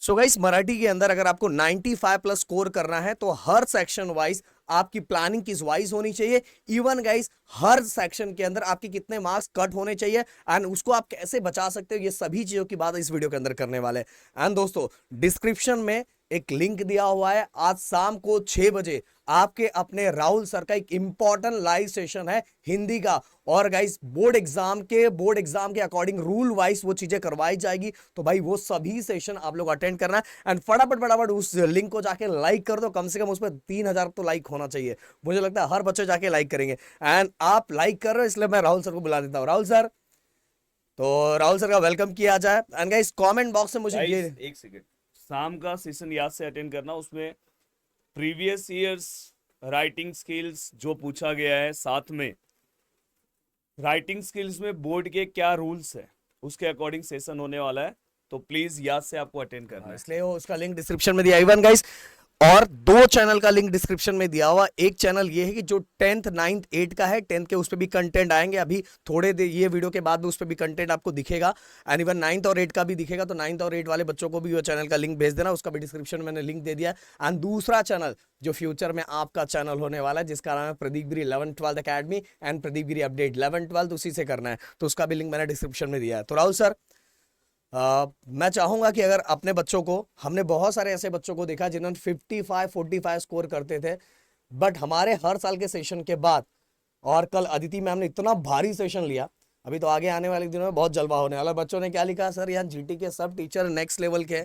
So guys Marathi के अंदर अगर आपको 95 प्लस स्कोर करना है तो हर सेक्शन वाइज आपकी प्लानिंग किस वाइज होनी चाहिए। इवन गाइस हर सेक्शन के अंदर आपके कितने मार्क्स कट होने चाहिए एंड उसको आप कैसे बचा सकते हो, ये सभी चीजों की बात इस वीडियो के अंदर करने वाले हैं। एंड दोस्तों डिस्क्रिप्शन में एक लिंक दिया हुआ है, आज शाम को 6 बजे आपके अपने राहुल सर का एक इंपॉर्टेंट लाइव सेशन है हिंदी का। और गाइस बोर्ड एग्जाम के अकॉर्डिंग रूल वाइज वो चीजें करवाई जाएगी, तो भाई वो सभी सेशन आप लोग अटेंड करना है। एंड फटाफट फटाफट उस लिंक को जाके लाइक कर दो, कम से कम उस पर 3000 तो लाइक होना चाहिए। मुझे लगता है हर बच्चे जाके लाइक करेंगे एंड आप लाइक कर रहे हो, इसलिए मैं राहुल सर को बुला देता हूँ। राहुल सर, तो राहुल सर का वेलकम किया जाए। एंड गाइस कमेंट बॉक्स में मुझे ये गाइस एक सेकेंड, शाम का सेशन याद से अटेंड करना। उसमें प्रीवियस ईयर्स राइटिंग स्किल्स जो पूछा गया है, साथ में राइटिंग स्किल्स में बोर्ड के क्या रूल्स है उसके अकॉर्डिंग सेशन होने वाला है, तो प्लीज याद से आपको अटेंड करना है। इसलिए वो उसका लिंक डिस्क्रिप्शन में दिया इवन गाइस। और दो चैनल का लिंक डिस्क्रिप्शन में दिया हुआ। एक चैनल ये है कि जो 10th 9th 8 का है, 10th के उस पर भी कंटेंट आएंगे अभी थोड़े देर ये वीडियो के बाद भी उस पर भी कंटेंट आपको दिखेगा। एंड इवन 9th और 8 का भी दिखेगा, तो 9th और 8 वाले बच्चों को भी वो चैनल का लिंक भेज देना, उसका भी डिस्क्रिप्शन में मैंने लिंक दे दिया है। एंड दूसरा चैनल जो फ्यूचर में आपका चैनल होने वाला है जिसका नाम है प्रदीप गिरी 11th 12th academy and Pradeep Giri update 11th 12th, उसी से करना है, तो उसका भी लिंक मैंने डिस्क्रिप्शन में दिया है। तो राहुल सर, मैं चाहूंगा कि अगर अपने बच्चों को, हमने बहुत सारे ऐसे बच्चों को देखा जिन्होंने 55 45 स्कोर करते थे, बट हमारे हर साल के सेशन के बाद और कल अदिति मैम ने इतना भारी सेशन लिया, अभी तो आगे आने वाले दिनों में बहुत जलवा होने वाला। बच्चों ने क्या लिखा, सर यहाँ जीटी के सब टीचर नेक्स्ट लेवल के,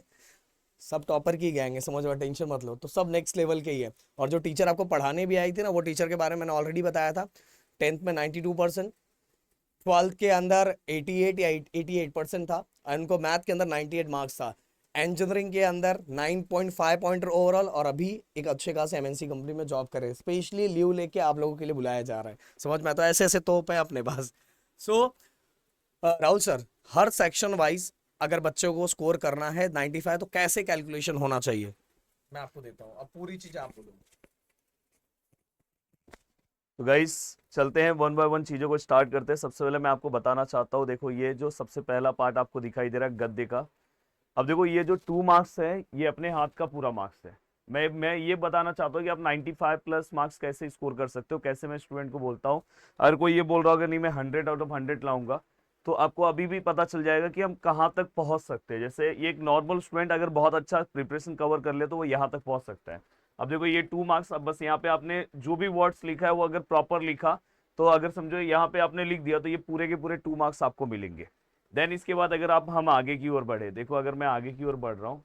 सब टॉपर की गैंग है, समझ लो, टेंशन मत लो, तो सब नेक्स्ट लेवल के ही है। और जो टीचर आपको पढ़ाने भी आई थी ना, वो टीचर के बारे में मैंने ऑलरेडी बताया था। 10th में 92%, 12th के अंदर 88 या 88% था, और उनको मैथ के अंदर 98 मार्क्स था। इंजीनियरिंग के अंदर 9.5 पॉइंट ओवरऑल, और अभी एक अच्छे खासे एमएनसी कंपनी में जॉब करे। स्पेशली लीव लेके आप लोगों के लिए बुलाया जा रहा है, समझ में? तो ऐसे ऐसे तोप है अपने पास। सो राहुल सर, हर सेक्शन वाइज अगर बच्चों को स्कोर करना है 95, तो कैसे कैलकुलेशन होना चाहिए? मैं आपको देता हूँ, अब पूरी चीज आप बोलो। तो गाइस चलते हैं, वन बाय वन चीज़ों को स्टार्ट करते हैं। सबसे पहले मैं आपको बताना चाहता हूँ, देखो ये जो सबसे पहला पार्ट आपको दिखाई दे रहा है गद्य का। अब देखो ये जो 2 मार्क्स है, ये अपने हाथ का पूरा मार्क्स है। मैं ये बताना चाहता हूँ कि आप 95 प्लस मार्क्स कैसे स्कोर कर सकते हो, कैसे मैं स्टूडेंट को बोलता हूँ। अगर कोई ये बोल रहा होगा नहीं मैं 100 आउट ऑफ 100 लाऊंगा, तो आपको अभी भी पता चल जाएगा कि हम कहाँ तक पहुँच सकते हैं। जैसे ये एक नॉर्मल स्टूडेंट अगर बहुत अच्छा प्रिपरेशन कवर कर ले तो वो यहाँ तक पहुँच सकता है। अब देखो ये 2 मार्क्स, अब बस यहाँ पे आपने जो भी वर्ड्स लिखा है वो अगर प्रॉपर लिखा, तो अगर समझो यहाँ पे आपने लिख दिया, तो ये पूरे के पूरे 2 मार्क्स आपको मिलेंगे। देन इसके बाद अगर आप हम आगे की ओर बढ़े, देखो अगर मैं आगे की ओर बढ़ रहा हूँ,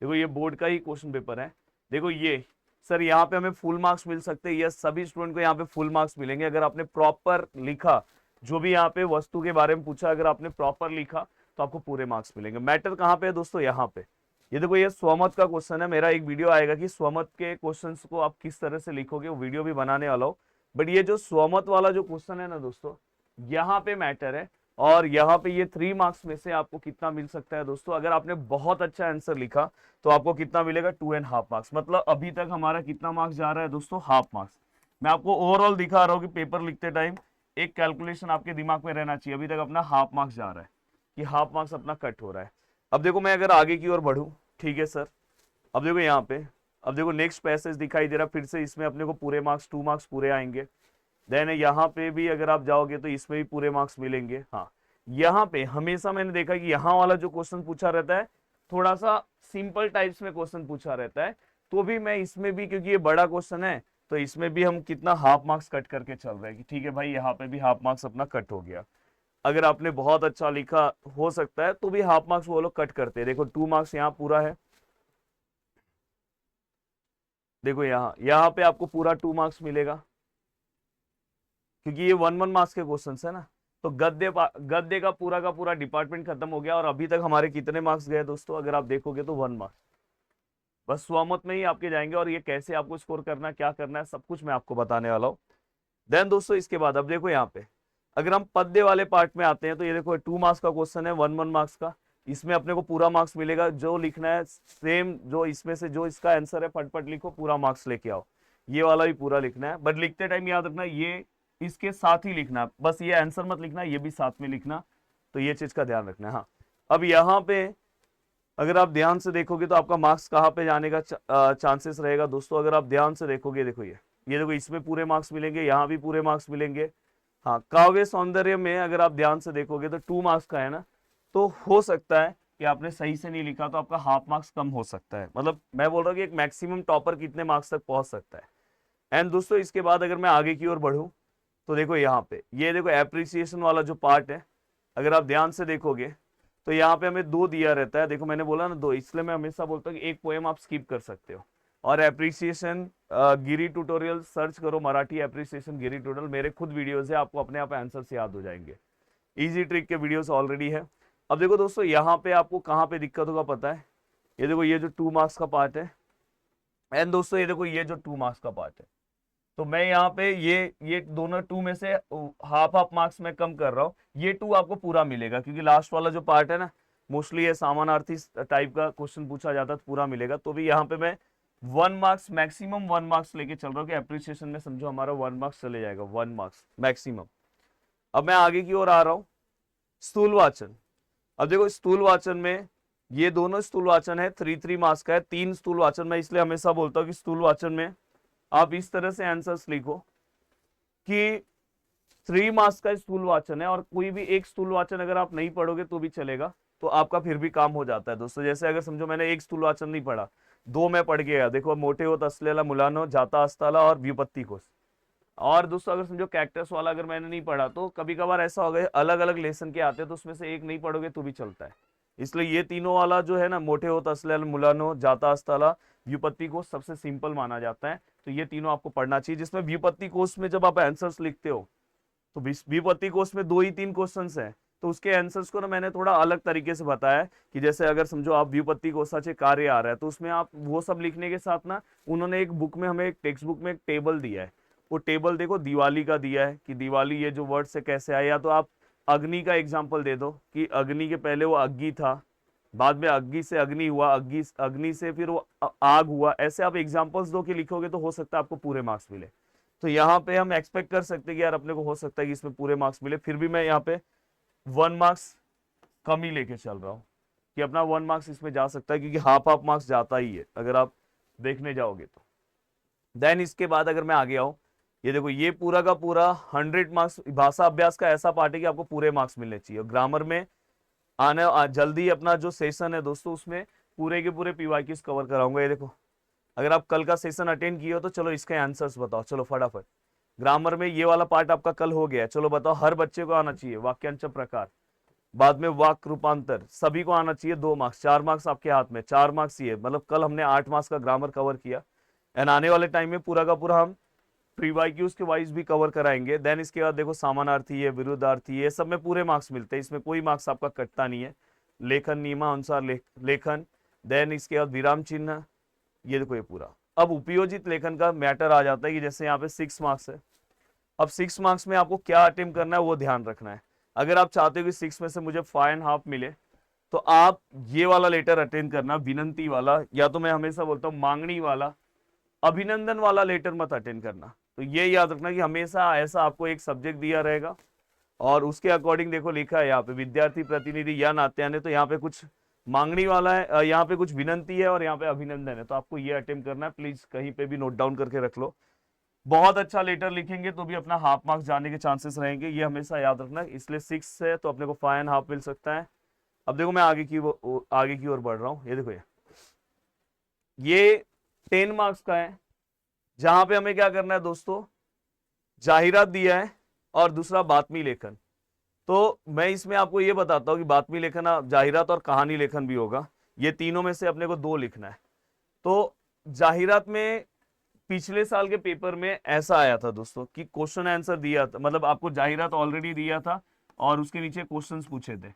देखो ये बोर्ड का ही क्वेश्चन पेपर है। देखो ये सर यहाँ पे हमें फुल मार्क्स मिल सकते हैं, यस सभी स्टूडेंट को यहाँ पे फुल मार्क्स मिलेंगे अगर आपने प्रॉपर लिखा। जो भी यहाँ पे वस्तु के बारे में पूछा, अगर आपने प्रॉपर लिखा तो आपको पूरे मार्क्स मिलेंगे। मैटर कहाँ पे है दोस्तों, यहाँ पे। ये देखो ये स्वमत का क्वेश्चन है, मेरा एक वीडियो आएगा कि स्वमत के क्वेश्चन को आप किस तरह से लिखोगे, वो वीडियो भी बनाने वाला हो। बट ये जो स्वमत वाला जो क्वेश्चन है ना दोस्तों, यहाँ पे मैटर है। और यहाँ पे ये 3 मार्क्स में से आपको कितना मिल सकता है दोस्तों, अगर आपने बहुत अच्छा आंसर लिखा तो आपको कितना मिलेगा, 2.5 मार्क्स। मतलब अभी तक हमारा कितना मार्क्स जा रहा है दोस्तों, हाफ मार्क्स। मैं आपको ओवरऑल दिखा रहा हूँ कि पेपर लिखते टाइम एक कैलकुलेशन आपके दिमाग में रहना चाहिए। अभी तक अपना हाफ मार्क्स जा रहा है, कि हाफ मार्क्स अपना कट हो रहा है। अब देखो मैं अगर आगे की ओर बढ़ूँ, ठीक है सर। अब देखो यहाँ पे, अब देखो नेक्स्ट पैसेज दिखाई दे रहा है, फिर से इसमें अपने को पूरे मार्क्स 2 मार्क्स पूरे आएंगे। देन यहाँ पे भी अगर आप जाओगे तो इसमें भी पूरे मार्क्स मिलेंगे। हाँ, यहाँ पे हमेशा मैंने देखा कि यहाँ वाला जो क्वेश्चन पूछा रहता है, थोड़ा सा सिंपल टाइप्स में क्वेश्चन पूछा रहता है, तो भी मैं इसमें भी, क्योंकि ये बड़ा क्वेश्चन है, तो इसमें भी हम कितना हाफ मार्क्स कट करके चल रहे हैं कि ठीक है भाई यहाँ पे भी हाफ मार्क्स अपना कट हो गया। अगर आपने बहुत अच्छा लिखा हो सकता है तो भी हाफ मार्क्स वो लोग कट करते हैं। देखो 2 मार्क्स यहाँ पूरा है, देखो यहाँ पे आपको पूरा 2 मार्क्स मिलेगा, क्योंकि ये 1 मार्क्स के क्वेश्चन है ना। तो गद्य का पूरा डिपार्टमेंट खत्म हो गया। और अभी तक हमारे कितने मार्क्स गए दोस्तों, अगर आप देखोगे तो 1 मार्क्स बस स्वमत में ही आपके जाएंगे। और ये कैसे आपको स्कोर करना है, क्या करना है, सब कुछ मैं आपको बताने वाला हूँ। देन दोस्तों इसके बाद अब देखो यहाँ पे, अगर हम पद्य वाले पार्ट में आते हैं, तो ये देखो 2 मार्क्स का क्वेश्चन है, 1 मार्क्स का। इसमें अपने को पूरा मार्क्स मिलेगा। जो लिखना है सेम, जो इसमें से जो इसका आंसर है फटफट लिखो, पूरा मार्क्स लेके आओ। ये वाला भी पूरा लिखना है, बट लिखते टाइम याद रखना ये इसके साथ ही लिखना है, बस ये आंसर मत लिखना, ये भी साथ में लिखना। तो ये चीज का ध्यान रखना है। हाँ, अब यहाँ पे अगर आप ध्यान से देखोगे तो आपका मार्क्स कहाँ पे जाने का चांसेस रहेगा दोस्तों। अगर आप ध्यान से देखोगे, देखो ये देखो, इसमें पूरे मार्क्स मिलेंगे, यहाँ भी पूरे मार्क्स मिलेंगे। हाँ, काव्य सौंदर्य में अगर आप ध्यान से देखोगे तो 2 मार्क्स का है ना, तो हो सकता है कि आपने सही से नहीं लिखा तो आपका हाफ मार्क्स कम हो सकता है। मतलब मैं बोल रहा हूँ कि एक मैक्सिमम टॉपर कितने मार्क्स तक पहुंच सकता है। एंड दोस्तों इसके बाद अगर मैं आगे की ओर बढ़ूं तो देखो यहाँ पे, ये देखो एप्रिसिएशन वाला जो पार्ट है, अगर आप ध्यान से देखोगे तो यहाँ पे हमें 2 दिया रहता है। देखो मैंने बोला ना 2, इसलिए मैं हमेशा बोलता हूँ कि एक पोएम आप स्किप कर सकते हो। और एप्रिसिएशन गिरी ट्यूटोरियल सर्च करो, मराठी एप्रिसिएशन गिरी ट्यूटोरियल, मेरे खुद वीडियोस है, आपको अपने आप आंसर्स याद हो जाएंगे। इजी ट्रिक के वीडियोस ऑलरेडी है। अब देखो दोस्तों यहाँ पे आपको कहाँ पे दिक्कत होगा पता है, ये देखो ये जो 2 मार्क्स का पार्ट है, एंड दोस्तों ये देखो ये जो 2 मार्क्स का पार्ट है, तो मैं यहाँ पे ये दोनों 2 में से हाफ हाफ मार्क्स में कम कर रहा हूँ। ये 2 आपको पूरा मिलेगा क्योंकि लास्ट वाला जो पार्ट है ना, मोस्टली ये समानार्थी टाइप का क्वेश्चन पूछा जाता है तो पूरा मिलेगा। तो भी यहाँ पे मैं 1 मार्क्स, मैक्सिमम 1 मार्क्स लेके चल रहा हूँ कि एप्रिसिएशन में समझो हमारा 1 मार्क्स चले जाएगा, 1 मार्क्स मैक्सिमम। अब मैं आगे की ओर आ रहा हूँ, स्थूल वाचन। अब देखो स्थूल वाचन में ये दोनों स्थूल वाचन है, 3 मार्क्स का है, 3 स्थूल वाचन। मैं इसलिए हमेशा बोलता हूँ कि स्थूल वाचन में आप इस तरह से आंसर्स लिखो कि 3 मार्क्स का स्थूल वाचन है और कोई भी एक स्थूल वाचन अगर आप नहीं पढ़ोगे तो भी चलेगा, तो आपका फिर भी काम हो जाता है दोस्तों। जैसे अगर समझो मैंने एक स्थूल वाचन नहीं पढ़ा, 2 मैं पढ़ गया, देखो मोटे होत असलेला मुलानो, जाता अस्ताला और व्युत्पत्ति कोश। और दोस्तों अगर समझो कैक्टस वाला अगर मैंने नहीं पढ़ा, तो कभी कभार ऐसा हो गया अलग अलग लेसन के आते हैं तो उसमें से एक नहीं पढ़ोगे तो भी चलता है। इसलिए ये तीनों वाला जो है ना, मोटे होत असलेला मुलानो, जाता अस्ताला, व्युत्पत्ति कोश सबसे सिंपल माना जाता है। तो ये तीनों आपको पढ़ना चाहिए, जिसमें व्युत्पत्ति कोश में जब आप आंसर्स लिखते हो तो व्युत्पत्ति कोश में 2 ही 3 क्वेश्चंस हैं, तो उसके आंसर्स को ना मैंने थोड़ा अलग तरीके से बताया है कि जैसे अगर समझो आप व्युत्पत्ति कोशाचे कार्य आ रहा है तो उसमें आप वो सब लिखने के साथ ना, उन्होंने एक बुक में हमें, एक टेक्स्ट बुक में एक टेबल दिया है। वो टेबल देखो दिवाली का दिया है कि दिवाली ये जो वर्ड से कैसे आया, या तो आप अग्नि का एग्जाम्पल दे दो कि अग्नि के पहले वो अग्नि था, बाद में अग्नि से अग्नि हुआ, अग्नि से फिर वो आग हुआ। ऐसे आप एग्जाम्पल्स दो कि लिखोगे तो हो सकता है आपको पूरे मार्क्स मिले। तो यहाँ पे हम एक्सपेक्ट कर सकते हैं कि यार अपने को हो सकता है कि इसमें पूरे मार्क्स मिले, फिर भी मैं यहाँ पे 1 मार्क्स कम ही लेके चल रहा हूँ कि अपना 1 मार्क्स इसमें जा सकता है, क्योंकि हाफ हाफ मार्क्स जाता ही है अगर आप देखने जाओगे तो। देन इसके बाद अगर मैं आगे आऊँ, ये देखो ये पूरा का पूरा 100 मार्क्स भाषा अभ्यास का ऐसा पार्ट है कि आपको पूरे मार्क्स मिलने चाहिए। और ग्रामर में आने जल्दी अपना जो सेशन है दोस्तों, उसमें पूरे के पूरे पीवाईक्यूज कवर कराऊंगा। ये देखो अगर आप कल का सेशन अटेंड किए हो तो चलो इसके आंसर्स बताओ, चलो फटाफट। ग्रामर में ये वाला पार्ट आपका कल हो गया है, चलो बताओ। हर बच्चे को आना चाहिए वाक्यांश प्रकार, बाद में वाक्य रूपांतर, सभी को आना चाहिए। 2 मार्क्स, 4 मार्क्स आपके हाथ में, 4 मार्क्स ये मतलब कल हमने 8 मार्क्स का ग्रामर कवर किया। एंड आने वाले टाइम में पूरा का पूरा हम प्रीवाईक्यूज के वाइज भी कवर कराएंगे। देन इसके बाद देखो समानार्थी है, विरुद्धार्थी, ये सब में पूरे मार्क्स मिलते हैं, इसमें कोई मार्क्स आपका कटता नहीं है। लेखन नियमानुसार लेखन, देन इसके बाद विराम चिन्ह, ये देखो ये पूरा। अब उपयोजित लेखन का मैटर आ जाता है कि जैसे यहाँ पे 6 मार्क्स है। अब 6 मार्क्स में आपको क्या अटेम्प्ट करना है वो ध्यान रखना है। अगर आप चाहते हो कि 6 में से मुझे 5.5 मिले, तो आप ये वाला लेटर अटेंड करना, विनंती वाला, या तो मैं हमेशा बोलता हूँ मांगनी वाला, अभिनंदन वाला लेटर मत अटेंड करना। तो ये याद रखना कि हमेशा ऐसा आपको एक सब्जेक्ट दिया रहेगा और उसके अकॉर्डिंग देखो लिखा है यहाँ पे विद्यार्थी प्रतिनिधि या नात्यान है, तो यहाँ पे कुछ मांगनी वाला है, यहाँ पे कुछ विनंती है और यहाँ पे अभिनंदन है। तो आपको ये अटेम्प्ट करना है, प्लीज कहीं पे भी नोट डाउन करके रख लो। बहुत अच्छा लेटर लिखेंगे तो भी अपना हाफ मार्क्स जाने के चांसेस रहेंगे, ये हमेशा याद रखना। इसलिए 6 है तो अपने को 5.5 मिल सकता है। अब देखो मैं आगे की ओर बढ़ रहा हूँ। ये देखो ये 10 मार्क्स का है, जहां पे हमें क्या करना है दोस्तों, जाहिरात दिया है और दूसरा बातमी लेखन। तो मैं इसमें आपको ये बताता हूँ कि बातमी लेखन, जाहिरात और कहानी लेखन भी होगा। ये तीनों में से अपने को 2 लिखना है। तो जाहिरात में पिछले साल के पेपर में ऐसा आया था दोस्तों कि क्वेश्चन आंसर दिया था, मतलब आपको जाहिरात ऑलरेडी दिया था और उसके नीचे क्वेश्चंस पूछे थे,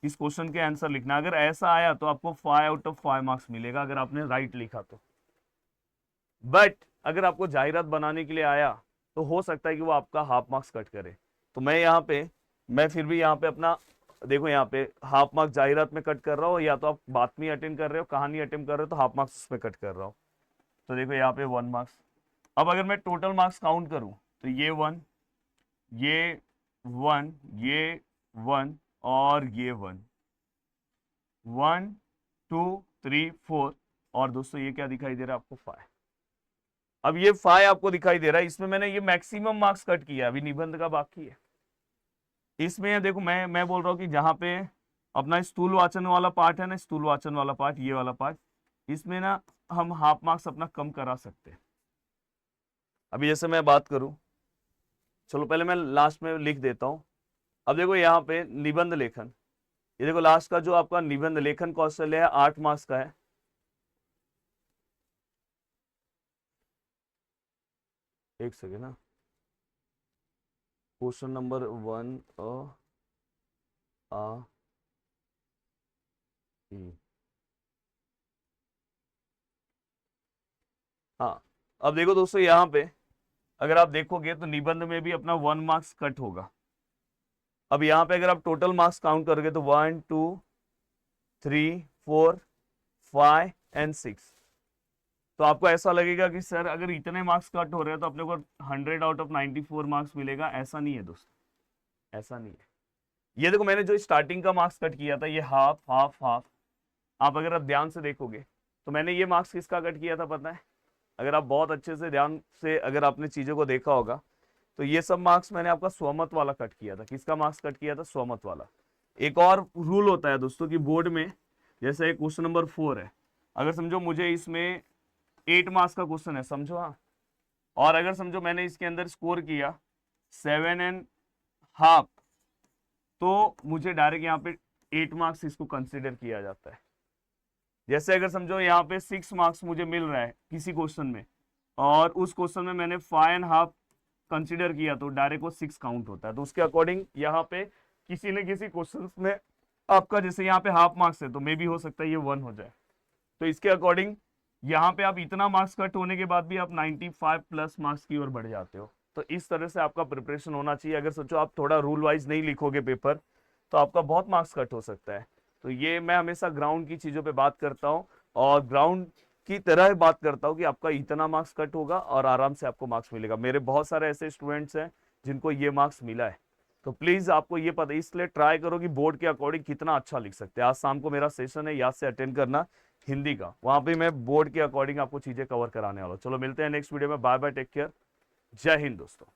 इस क्वेश्चन के आंसर लिखना। अगर ऐसा आया तो आपको 5/5 मार्क्स मिलेगा अगर आपने राइट लिखा तो। बट अगर आपको जाहिरात बनाने के लिए आया तो हो सकता है कि वो आपका हाफ मार्क्स कट करे। तो मैं फिर भी यहाँ पे अपना देखो, यहाँ पे हाफ मार्क्स जाहिरात में कट कर रहा हूँ, या तो आप बातमी अटेंड कर रहे हो, कहानी अटेंड कर रहे हो, तो हाफ मार्क्स उसमें कट कर रहा हूँ। तो देखो यहाँ पे 1 मार्क्स। अब अगर मैं टोटल मार्क्स काउंट करूं तो ये 1, ये 1, ये 1 और ये 1, 1 2 3 4 और दोस्तों ये क्या दिखाई दे रहा है आपको 5। अब ये 5 आपको दिखाई दे रहा है, इसमें मैंने ये मैक्सिमम मार्क्स कट किया, अभी निबंध का बाकी है। इसमें देखो मैं बोल रहा हूँ कि जहां पे अपना स्थूल वाचन वाला पार्ट है ना, स्थूल वाचन वाला पार्ट, ये वाला पार्ट, इसमें ना हम हाफ मार्क्स अपना कम करा सकते हैं। अभी जैसे मैं बात करूं, चलो पहले मैं लास्ट में लिख देता हूं। अब देखो यहाँ पे निबंध लेखन, ये देखो लास्ट का जो आपका निबंध लेखन कौशल्य है 8 मार्क्स का है। एक सेकेंड ना, क्वेश्चन नंबर 1 हाँ, अब देखो दोस्तों यहाँ पे अगर आप देखोगे तो निबंध में भी अपना 1 मार्क्स कट होगा। अब यहाँ पे अगर आप टोटल मार्क्स काउंट करोगे तो 1 2 3 4 5 एंड 6, तो आपको ऐसा लगेगा कि सर अगर इतने मार्क्स कट हो रहे हैं तो अपने को 100 आउट ऑफ 94 मार्क्स मिलेगा। ऐसा नहीं है दोस्तों, ऐसा नहीं है। ये देखो मैंने जो स्टार्टिंग का मार्क्स कट किया था, ये हाफ हाफ हाफ, आप अगर आप ध्यान से देखोगे तो मैंने ये मार्क्स किसका कट किया था पता है? अगर आप बहुत अच्छे से ध्यान से अगर आपने चीजों को देखा होगा तो ये सब मार्क्स मैंने आपका स्वमत वाला कट किया था। किसका मार्क्स कट किया था? स्वमत वाला। एक और रूल होता है दोस्तों कि बोर्ड में जैसे क्वेश्चन नंबर 4 है, अगर समझो मुझे इसमें 8 मार्क्स का क्वेश्चन है, समझो हाँ, और अगर समझो मैंने इसके अंदर स्कोर किया 7.5, तो मुझे डायरेक्ट यहाँ पे 8 मार्क्स इसको कंसिडर किया जाता है। जैसे अगर समझो यहाँ पे 6 मार्क्स मुझे मिल रहा है किसी क्वेश्चन में और उस क्वेश्चन में मैंने 5.5 कंसिडर किया तो डायरेक्ट वो 6 काउंट होता है। तो उसके अकॉर्डिंग यहाँ पे किसी न किसी क्वेश्चन में आपका जैसे यहाँ पे हाफ मार्क्स है तो मे भी हो सकता है ये 1 हो जाए। तो इसके अकॉर्डिंग यहाँ पे आप इतना मार्क्स कट होने के बाद भी आप 95 प्लस मार्क्स की ओर बढ़ जाते हो। तो इस तरह से आपका प्रिपरेशन होना चाहिए। अगर सोचो आप थोड़ा रूल वाइज नहीं लिखोगे पेपर तो आपका बहुत मार्क्स कट हो सकता है। तो ये मैं हमेशा ग्राउंड की चीज़ों पे बात करता हूँ और ग्राउंड की तरह बात करता हूँ कि आपका इतना मार्क्स कट होगा और आराम से आपको मार्क्स मिलेगा। मेरे बहुत सारे ऐसे स्टूडेंट्स हैं जिनको ये मार्क्स मिला है। तो प्लीज़ आपको ये पता, इसलिए ट्राई करो कि बोर्ड के अकॉर्डिंग कितना अच्छा लिख सकते हैं। आज शाम को मेरा सेशन है, याद से अटेंड करना हिंदी का, वहाँ पे मैं बोर्ड के अकॉर्डिंग आपको चीज़ें कवर कराने वाला हूँ। चलो मिलते हैं नेक्स्ट वीडियो में, बाय बाय, टेक केयर, जय हिंद दोस्तों।